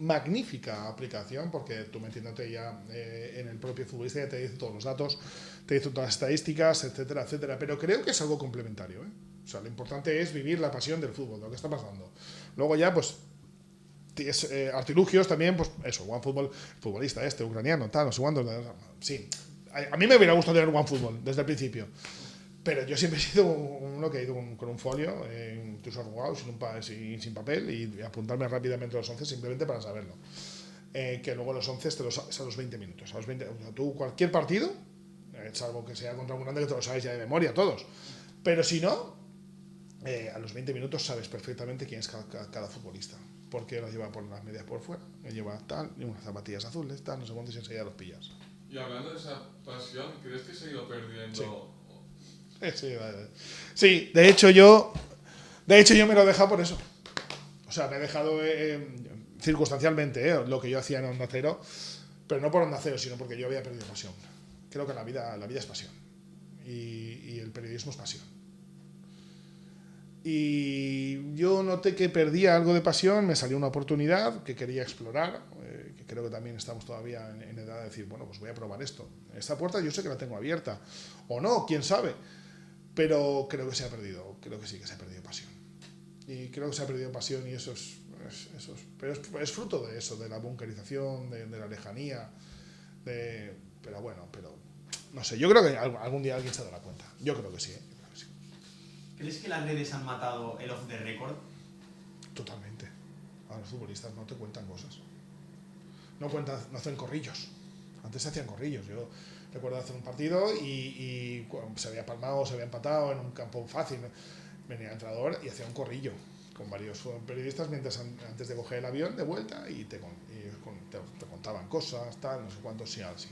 magnífica aplicación porque tú metiéndote ya en el propio futbolista ya te dice todos los datos, te dice todas las estadísticas, etcétera, etcétera. Pero creo que es algo complementario, ¿eh? O sea, lo importante es vivir la pasión del fútbol, lo que está pasando. Luego ya, pues, artilugios también, pues eso, OneFootball, futbolista ucraniano, tal, no sé cuánto. Sí, a mí me hubiera gustado tener OneFootball desde el principio. Pero yo siempre he sido uno que he ido con un folio, incluso arrugado, sin papel, y apuntarme rápidamente a los 11 simplemente para saberlo. Que luego los 11 te los sabes a los 20 minutos. O sea, tú cualquier partido, salvo que sea contra un grande que te lo sabes ya de memoria todos, pero si no, a los 20 minutos sabes perfectamente quién es cada futbolista. Porque lo lleva por las medias por fuera, lo lleva tal, y unas zapatillas azules, tal, no sé cuántos y enseguida los pillas. Y hablando de esa pasión, ¿crees que se ha ido perdiendo? Sí. Sí, de hecho yo me lo he dejado por eso. O sea, me he dejado circunstancialmente lo que yo hacía en Onda Cero, pero no por Onda Cero, sino porque yo había perdido pasión. Creo que la vida es pasión y el periodismo es pasión. Y yo noté que perdía algo de pasión, me salió una oportunidad que quería explorar, que creo que también estamos todavía en edad de decir, bueno, pues voy a probar esto. Esta puerta yo sé que la tengo abierta, o no, quién sabe. Pero creo que se ha perdido, creo que sí que se ha perdido pasión. Y creo que se ha perdido pasión y eso es pero es fruto de eso, de la bunkerización, de la lejanía, pero bueno, no sé, yo creo que algún día alguien se dará cuenta. Yo creo que sí, ¿Crees que las redes han matado el off the record? Totalmente. A los futbolistas no te cuentan cosas. No hacen corrillos. Antes se hacían corrillos. Yo recuerdo hacer un partido y se había palmado, se había empatado en un campo fácil. Venía el entrenador y hacía un corrillo con varios periodistas antes de coger el avión de vuelta y te contaban cosas, tal, no sé cuántos, sí, así.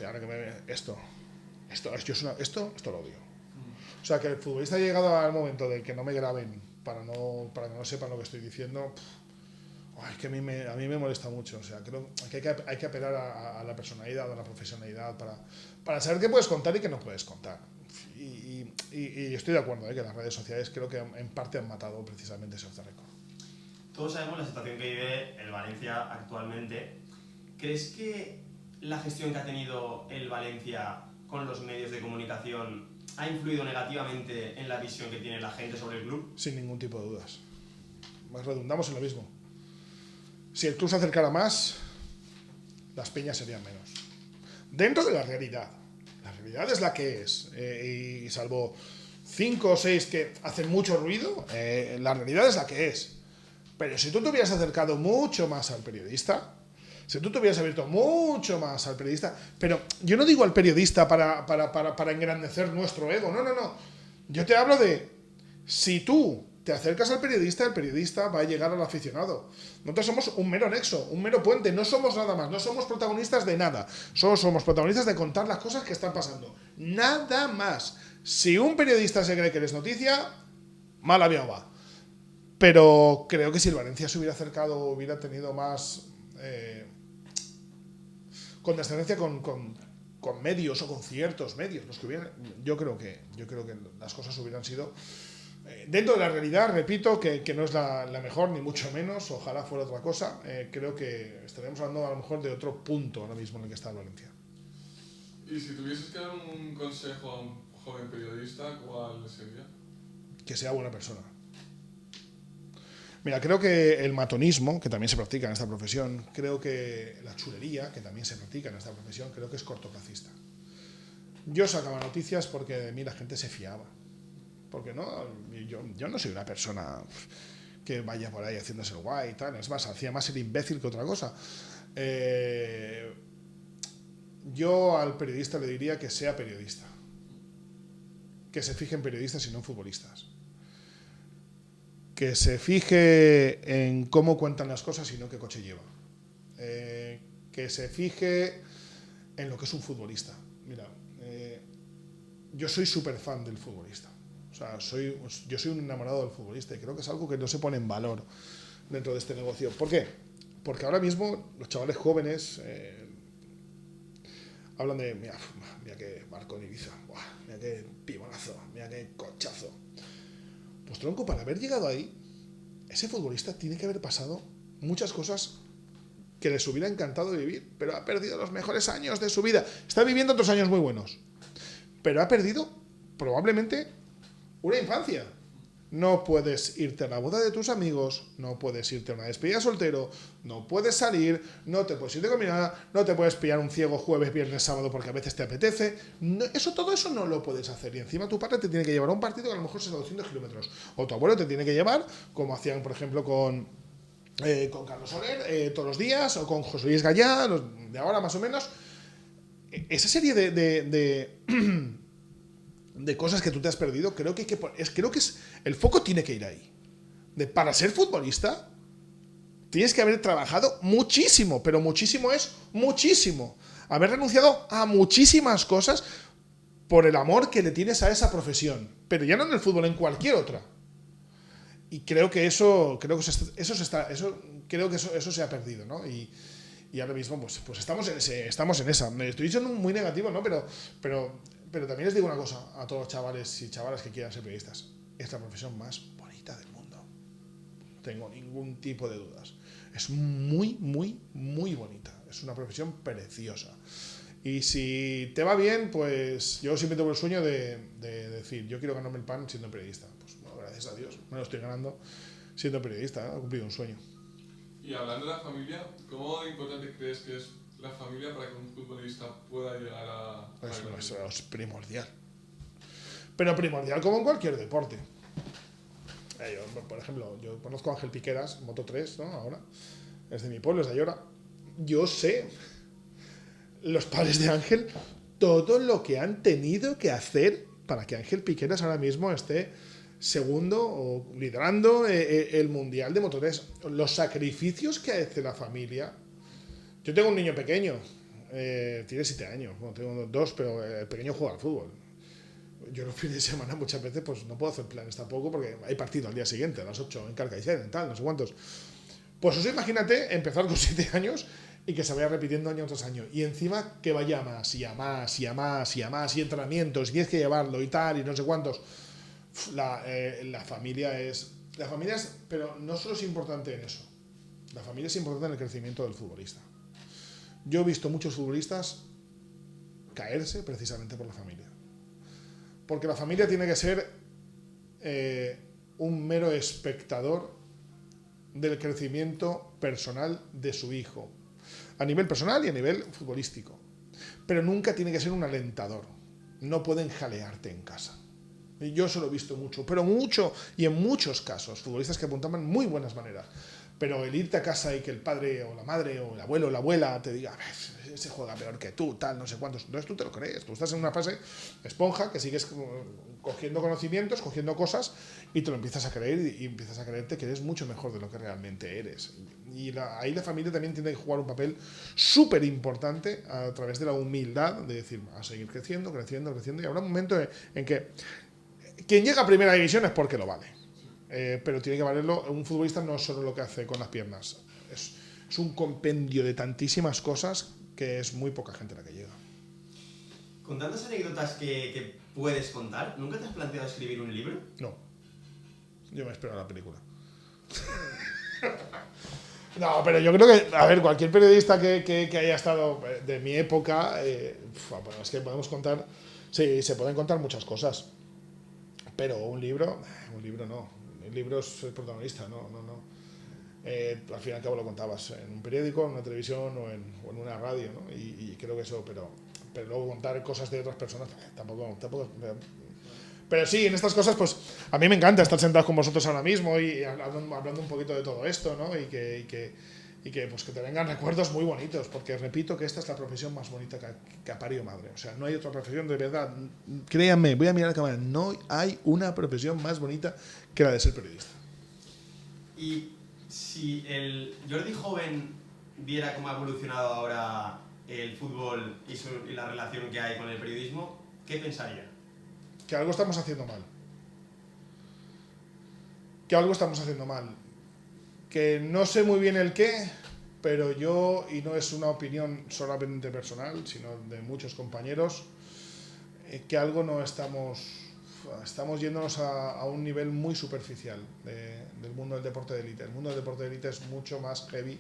Ahora que esto lo odio. O sea, que el futbolista ha llegado al momento de que no me graben para que no sepan lo que estoy diciendo. Es que a mí me molesta mucho. O sea, creo que hay que apelar a la personalidad, a la profesionalidad para saber qué puedes contar y qué no puedes contar. Y estoy de acuerdo que las redes sociales creo que en parte han matado precisamente ese off the record. Todos sabemos la situación que vive el Valencia actualmente. ¿Crees que la gestión que ha tenido el Valencia con los medios de comunicación ha influido negativamente en la visión que tiene la gente sobre el club? Sin ningún tipo de dudas. Redundamos en lo mismo. Si el club se acercara más, las peñas serían menos. Dentro de la realidad. La realidad es la que es. Y salvo 5 o 6 que hacen mucho ruido, la realidad es la que es. Pero si tú te hubieras acercado mucho más al periodista, si tú te hubieras abierto mucho más al periodista, pero yo no digo al periodista para engrandecer nuestro ego, no. Yo te hablo de, si tú te acercas al periodista, el periodista va a llegar al aficionado. Nosotros somos un mero nexo, un mero puente, no somos nada más, no somos protagonistas de nada, solo somos protagonistas de contar las cosas que están pasando. Nada más. Si un periodista se cree que eres noticia, mal avión va. Pero creo que si el Valencia se hubiera acercado, hubiera tenido más condescendencia con medios o con ciertos medios, los que hubieran, yo creo que las cosas hubieran sido dentro de la realidad, repito, que no es la mejor, ni mucho menos, ojalá fuera otra cosa. Creo que estaríamos hablando a lo mejor de otro punto ahora mismo en el que está el Valencia. Y si tuvieses que dar un consejo a un joven periodista, ¿cuál sería? Que sea buena persona. Mira, creo que el matonismo, que también se practica en esta profesión, creo que la chulería, que también se practica en esta profesión, creo que es cortoplacista. Yo sacaba noticias porque de mí la gente se fiaba. Porque no, yo no soy una persona que vaya por ahí haciéndose el guay y tal. Es más, hacía más el imbécil que otra cosa. Yo al periodista le diría que sea periodista. Que se fije en periodistas y no en futbolistas. Que se fije en cómo cuentan las cosas y no qué coche lleva. Que se fije en lo que es un futbolista. Mira, yo soy súper fan del futbolista. O sea, yo soy un enamorado del futbolista y creo que es algo que no se pone en valor dentro de este negocio. ¿Por qué? Porque ahora mismo los chavales jóvenes hablan de, mira qué barco en Ibiza, buah, mira qué pibonazo, mira qué cochazo. Pues tronco, para haber llegado ahí, ese futbolista tiene que haber pasado muchas cosas que les hubiera encantado vivir, pero ha perdido los mejores años de su vida. Está viviendo otros años muy buenos, pero ha perdido probablemente una infancia. No puedes irte a la boda de tus amigos, no puedes irte a una despedida soltero, no puedes salir, no te puedes ir de combinada, no te puedes pillar un ciego jueves, viernes, sábado porque a veces te apetece. No, todo eso no lo puedes hacer. Y encima tu padre te tiene que llevar a un partido que a lo mejor será 200 kilómetros. O tu abuelo te tiene que llevar, como hacían, por ejemplo, con Carlos Soler todos los días, o con José Luis Gallá, de ahora más o menos. Esa serie de cosas que tú te has perdido, creo que el foco tiene que ir ahí. Para ser futbolista tienes que haber trabajado muchísimo, pero muchísimo es muchísimo. Haber renunciado a muchísimas cosas por el amor que le tienes a esa profesión, pero ya no en el fútbol, en cualquier otra. Y creo que eso se ha perdido, ¿no? Y ahora mismo pues estamos en esa. Me estoy diciendo muy negativo, ¿no? Pero también les digo una cosa a todos los chavales y chavalas que quieran ser periodistas. Es la profesión más bonita del mundo. No tengo ningún tipo de dudas. Es muy, muy, muy bonita. Es una profesión preciosa. Y si te va bien, pues yo siempre tengo el sueño de decir, yo quiero ganarme el pan siendo periodista. Pues bueno, gracias a Dios, me lo estoy ganando siendo periodista, ¿eh? He cumplido un sueño. Y hablando de la familia, ¿cómo importante crees que es la familia para que un futbolista pueda llegar a... Eso es primordial. Pero primordial como en cualquier deporte. Por ejemplo, yo conozco a Ángel Piqueras, Moto3, ¿no? Ahora. Es de mi pueblo, es de Ayora. Yo sé, los padres de Ángel, todo lo que han tenido que hacer para que Ángel Piqueras ahora mismo esté segundo o liderando el Mundial de Moto3. Los sacrificios que hace la familia. Yo tengo un niño pequeño, tiene 7 años, bueno, tengo 2, pero el pequeño juega al fútbol. Yo los fines de semana muchas veces pues no puedo hacer planes tampoco porque hay partido al día siguiente, a las 8 en Carcaixent, tal, no sé cuántos. Pues eso imagínate empezar con 7 años y que se vaya repitiendo año tras año. Y encima que vaya más y a más y a más y a más y entrenamientos y tienes que llevarlo y tal y no sé cuántos. La familia es... Pero no solo es importante en eso. La familia es importante en el crecimiento del futbolista. Yo he visto muchos futbolistas caerse precisamente por la familia. Porque la familia tiene que ser un mero espectador del crecimiento personal de su hijo. A nivel personal y a nivel futbolístico. Pero nunca tiene que ser un alentador. No pueden jalearte en casa. Y yo eso lo he visto mucho, pero mucho y en muchos casos. Futbolistas que apuntaban muy buenas maneras. Pero el irte a casa y que el padre o la madre o el abuelo o la abuela te diga, se juega peor que tú, tal, no sé cuántos. Entonces tú te lo crees. Tú estás en una fase esponja que sigues cogiendo conocimientos, cogiendo cosas y te lo empiezas a creer y empiezas a creerte que eres mucho mejor de lo que realmente eres. Y ahí la familia también tiene que jugar un papel súper importante a través de la humildad, de decir, a seguir creciendo, creciendo, creciendo. Y habrá un momento en que quien llega a primera división es porque lo vale. Pero tiene que valerlo. Un futbolista no es solo lo que hace con las piernas. Es un compendio de tantísimas cosas que es muy poca gente la que llega. Con tantas anécdotas que puedes contar, ¿nunca te has planteado escribir un libro? No. Yo me espero a la película. No, pero yo creo que, a ver, cualquier periodista que haya estado de mi época, bueno, es que podemos contar, sí, se pueden contar muchas cosas. Pero un libro no. El libro es el protagonista, no. Al fin y al cabo lo contabas en un periódico, en una televisión o en una radio, ¿no? Y creo que eso, pero luego contar cosas de otras personas tampoco. Pero sí, en estas cosas, pues a mí me encanta estar sentado con vosotros ahora mismo y hablando un poquito de todo esto, ¿no? Y que pues que te vengan recuerdos muy bonitos, porque repito que esta es la profesión más bonita que ha parido madre. O sea, no hay otra profesión, de verdad. Créanme, voy a mirar a la cámara, no hay una profesión más bonita que la de ser periodista. Y si el Jordi joven viera cómo ha evolucionado ahora el fútbol y la relación que hay con el periodismo, ¿qué pensaría? Que algo estamos haciendo mal. Que no sé muy bien el qué, pero yo, y no es una opinión solamente personal, sino de muchos compañeros, que algo no estamos yéndonos a un nivel muy superficial del mundo del deporte de élite. El mundo del deporte de élite es mucho más heavy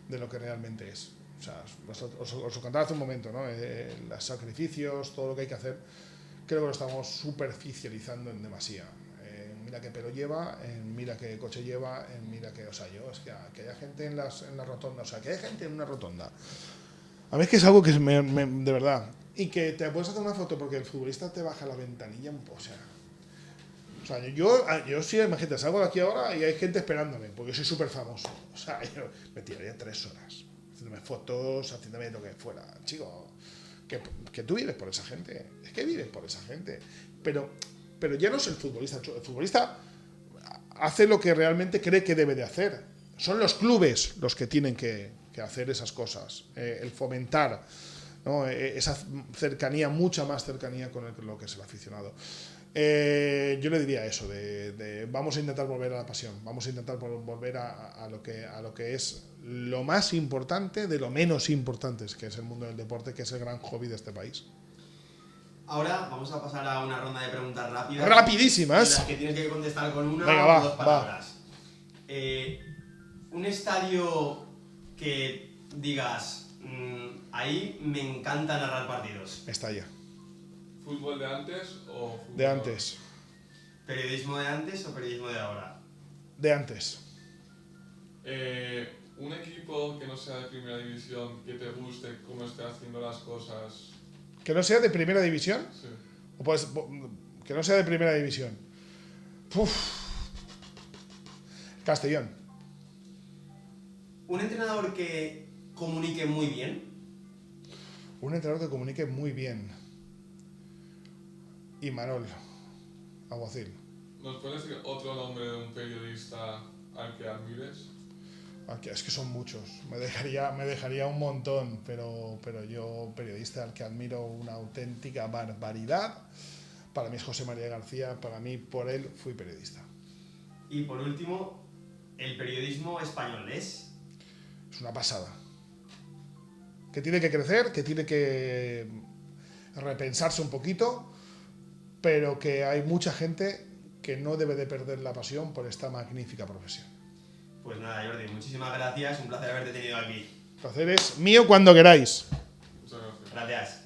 de lo que realmente es. O sea, os lo contaba hace un momento, ¿no? Los sacrificios, todo lo que hay que hacer, creo que lo estamos superficializando en demasía. Mira qué pelo lleva, mira qué coche lleva, mira qué... O sea, que haya gente en la rotonda, o sea, que haya gente en una rotonda. A mí es que es algo que de verdad... Y que te puedes hacer una foto porque el futbolista te baja la ventanilla un poco, o sea, yo sí, imagínate, salgo de aquí ahora y hay gente esperándome, porque soy súper famoso. O sea, yo me tiraría 3 horas haciéndome fotos, haciéndome lo que fuera. Chico, que tú vives por esa gente, es que vives por esa gente. Pero ya no es el futbolista. El futbolista hace lo que realmente cree que debe de hacer. Son los clubes los que tienen que hacer esas cosas, el fomentar, ¿no? Esa cercanía, mucha más cercanía con lo que es el aficionado. Yo le diría eso, vamos a intentar volver a la pasión, vamos a intentar volver a lo que es lo más importante de lo menos importante, que es el mundo del deporte, que es el gran hobby de este país. Ahora vamos a pasar a una ronda de preguntas rápidas. ¡Rapidísimas! En las que tienes que contestar con una Venga, o 2 palabras. Un estadio que digas, ahí me encanta narrar partidos. Estalla. ¿Fútbol de antes o fútbol De antes. ¿Periodismo de antes o periodismo de ahora? De antes. Un equipo que no sea de primera división, que te guste cómo esté haciendo las cosas. ¿Que no sea de primera división? Sí. O pues, que no sea de primera división. Castellón. Un entrenador que comunique muy bien. Un entrenador que comunique muy bien. Imanol Alguacil. ¿Nos puedes decir otro nombre de un periodista al que admires? Es que son muchos. Me dejaría un montón, pero yo, periodista al que admiro una auténtica barbaridad, para mí es José María García, para mí, por él, fui periodista. Y por último, el periodismo español es una pasada. Que tiene que crecer, que tiene que repensarse un poquito, pero que hay mucha gente que no debe de perder la pasión por esta magnífica profesión. Pues nada, Jordi, muchísimas gracias, un placer haberte tenido aquí. El placer es mío cuando queráis. Muchas gracias. Gracias.